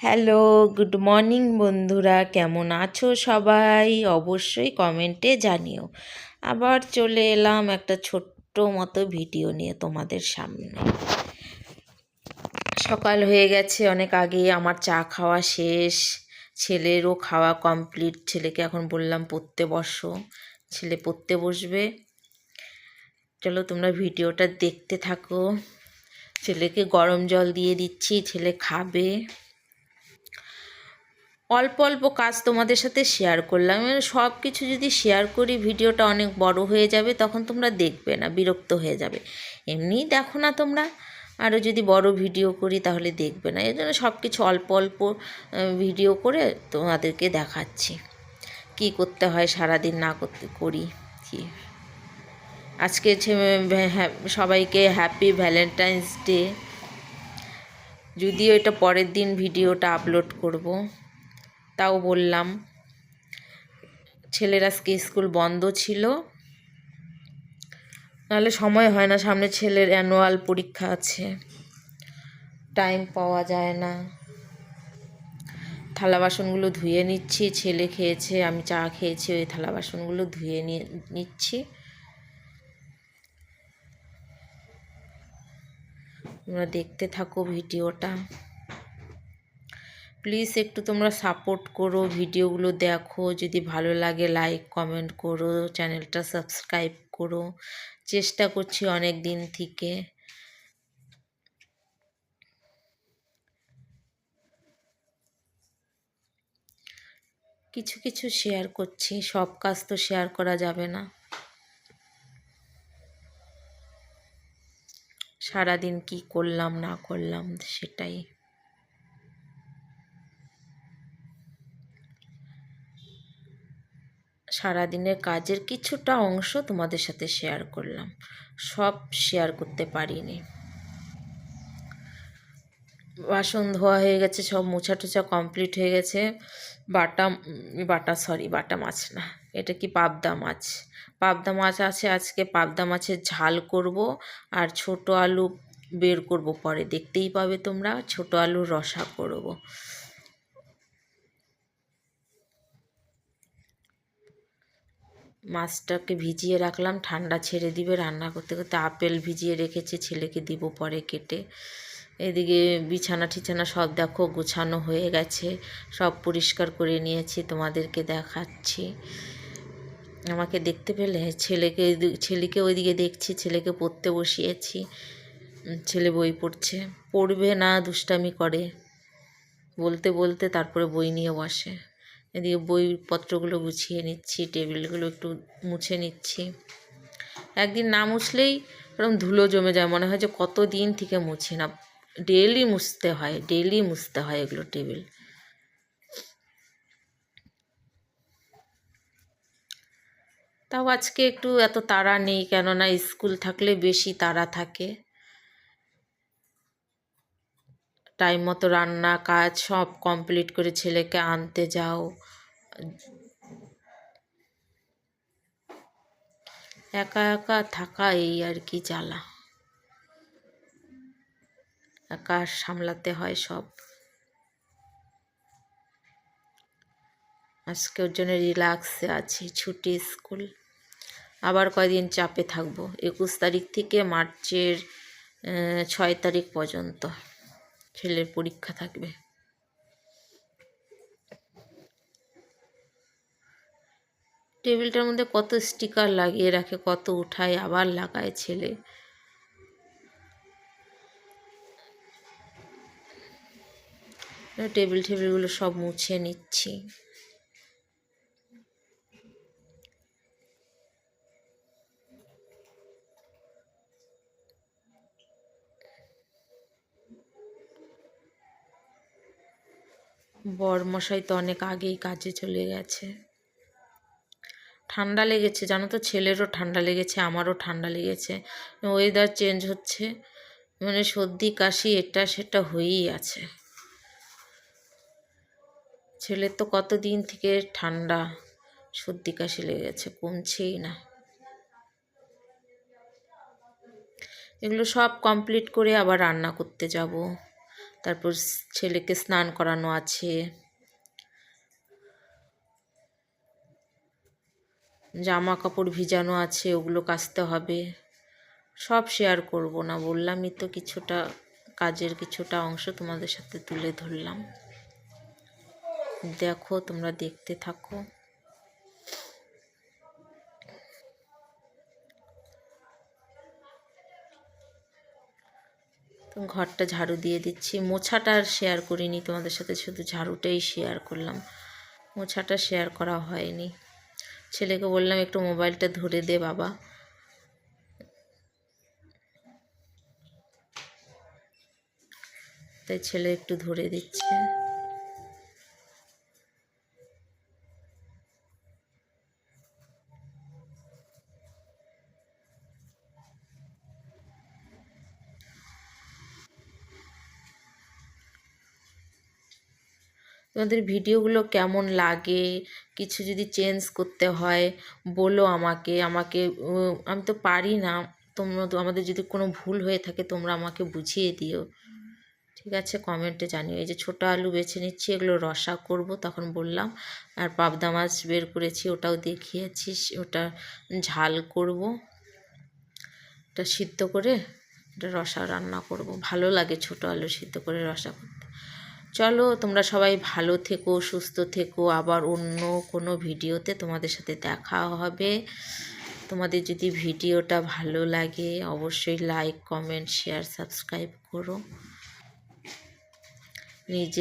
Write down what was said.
Hello, good morning বন্ধুরা, কেমন আছো সবাই? অবশ্যই কমেন্টে জানিও। আবার চলে এলাম একটা ছোট্ট মতো ভিডিও নিয়ে তোমাদের সামনে। সকাল হয়ে গেছে অনেক আগেই, আমার চা খাওয়া শেষ, ছেলেরও খাওয়া কমপ্লিট। ছেলেকে এখন বললাম পড়তে বসো, ছেলে পড়তে বসবে। চলো তোমরা ভিডিওটা দেখতে থাকো। ছেলেকে গরম জল দিয়ে দিচ্ছি, ছেলে খাবে। অল্প অল্প কাজ তোমাদের সাথে শেয়ার করলাম। সব কিছু যদি শেয়ার করি ভিডিওটা অনেক বড় হয়ে যাবে, তখন তোমরা দেখবে না, বিরক্ত হয়ে যাবে। এমনিই দেখো না তোমরা, আরও যদি বড় ভিডিও করি তাহলে দেখবে না। এই জন্য সব কিছু অল্প অল্প ভিডিও করে তোমাদেরকে দেখাচ্ছি কি করতে হয় সারাদিন না করতে করি কি। আজকে সবাইকে হ্যাপি ভ্যালেন্টাইন্স ডে। যদিও এটা পরের দিন ভিডিওটা আপলোড করব, তাও বললাম। ছেলের আজকে স্কুল বন্ধ ছিল, নাহলে সময় হয় না, সামনে ছেলের অ্যানুয়াল পরীক্ষা আছে, টাইম পাওয়া যায় না। থালা বাসনগুলো ধুয়ে নিচ্ছি, ছেলে খেয়েছে, আমি চা খেয়েছি, ওই থালা বাসনগুলো ধুয়ে নিচ্ছি। তোমরা দেখতে থাকো ভিডিওটা। প্লিজ একটু তোমরা সাপোর্ট করো, ভিডিওগুলো দেখো, যদি ভালো লাগে লাইক কমেন্ট করো, চ্যানেলটা সাবস্ক্রাইব করো। চেষ্টা করছি অনেক দিন থেকে। কিছু কিছু শেয়ার করছি, সব কাজ তো শেয়ার করা যাবে না। সারাদিন কি করলাম না করলাম সেটাই। সারাদিনের কাজের কিছুটা অংশ তোমাদের সাথে শেয়ার করলাম, সব শেয়ার করতে পারিনি। বাসন ধোয়া হয়ে গেছে, সব মোছা টোছা কমপ্লিট হয়ে গেছে। বাটা মাছ না, এটা কি পাবদা মাছ। পাবদা মাছ আছে, আজকে পাবদা মাছের ঝাল করব। আর ছোট আলু বের করব, পরে দেখতেই পাবে তোমরা। ছোট আলুর রসা করব। মাছটাকে ভিজিয়ে রাখলাম, ঠান্ডা ছেড়ে দিবে। রান্না করতে করতে আপেল ভিজিয়ে রেখেছি, ছেলেকে দিব পরে কেটে। এদিকে বিছানা ঠিছানা সব দেখো গোছানো হয়ে গেছে, সব পরিষ্কার করে নিয়েছি, তোমাদেরকে দেখাচ্ছি। আমাকে দেখতে পেলে? ছেলেকে ওইদিকে দেখছি, ছেলেকে পড়তে বসিয়েছি। ছেলে বই পড়ছে, পড়বে না, দুষ্টামি করে, বলতে বলতে তারপরে বই নিয়ে বসে। এদিকে বইপত্রগুলো গুছিয়ে নিচ্ছি, টেবিলগুলো একটু মুছে নিচ্ছি। একদিন না মুছলেই এরকম ধুলো জমে যায়, মনে হয় যে কত দিন থেকে মুছি না। ডেইলি মুছতে হয় এগুলো টেবিল। তাও আজকে একটু এত তাড়া নেই, কেননা স্কুল থাকলে বেশি তাড়া থাকে। টাইম মতো রান্না কাজ সব কমপ্লিট করে ছেলেকে আনতে যাও। একা একা থাকা এই আর কি জ্বালা, একা সামলাতে হয় সব। আজকে ওর জন্য রিল্যাক্সে আছি, ছুটি স্কুল। আবার কয়দিন চাপে থাকবো, 21 তারিখ থেকে মার্চের 6 তারিখ পর্যন্ত ছেলের পরীক্ষা থাকবে। টেবিলটার মধ্যে কত স্টিকার লাগিয়ে রাখে, কত উঠায় আবার লাগায় ছেলে। টেবিলগুলো সব মুছে নিচ্ছি। বরমশাই তো অনেক আগেই কাজে চলে গেছে। ঠান্ডা লেগেছে জানো তো, ছেলেরও ঠান্ডা লেগেছে, আমারও ঠান্ডা লেগেছে। ওয়েদার চেঞ্জ হচ্ছে, মানে সর্দি কাশি এটা সেটা হয়েই আছে। ছেলের তো কতদিন থেকে ঠান্ডা সর্দি কাশি লেগেছে, কমছেই না। এগুলো সব কমপ্লিট করে আবার রান্না করতে যাব। তারপর ছেলেকে স্নান করানো আছে, জামা কাপড় ভিজানো আছে, ওগুলো কাচতে হবে। সব শেয়ার করব না, বললামই তো, কিছুটা কাজের কিছুটা অংশ তোমাদের সাথে তুলে ধরলাম। দেখো, তোমরা দেখতে থাকো। তো ঘরটা ঝাড়ু দিয়ে দিচ্ছি, মোছাটা আর শেয়ার করিনি তোমাদের সাথে, শুধু ঝাড়ুটাই শেয়ার করলাম, মোছাটা শেয়ার করা হয়নি। ছেলেকে বললাম একটু মোবাইলটা ধরে দে বাবা, তাই ছেলে একটু ধরে দিচ্ছে। তোমাদের ভিডিওগুলো কেমন লাগে, কিছু যদি চেঞ্জ করতে হয় বলো আমাকে। আমি তো পারি না, তোমরা তো, আমাদের যদি কোনো ভুল হয়ে থাকে তোমরা আমাকে বুঝিয়ে দিও, ঠিক আছে? কমেন্টে জানিও। এই যে ছোটো আলু বেছে নিচ্ছি, এগুলো রসা করব, তখন বললাম। আর পাবদা মাছ বের করেছি, ওটাও দেখিয়েছি, ওটা ঝাল করব, ওটা সিদ্ধ করে ওটা রসা রান্না করব। ভালো লাগে ছোটো আলু সিদ্ধ করে রসা করতে। চলো, তোমরা সবাই ভালো থেকো, সুস্থ থেকো। আবার অন্য কোনো ভিডিওতে তোমাদের সাথে দেখা হবে। তোমাদের যদি ভিডিওটা ভালো লাগে অবশ্যই লাইক, কমেন্ট, শেয়ার, সাবস্ক্রাইব করো। নিজের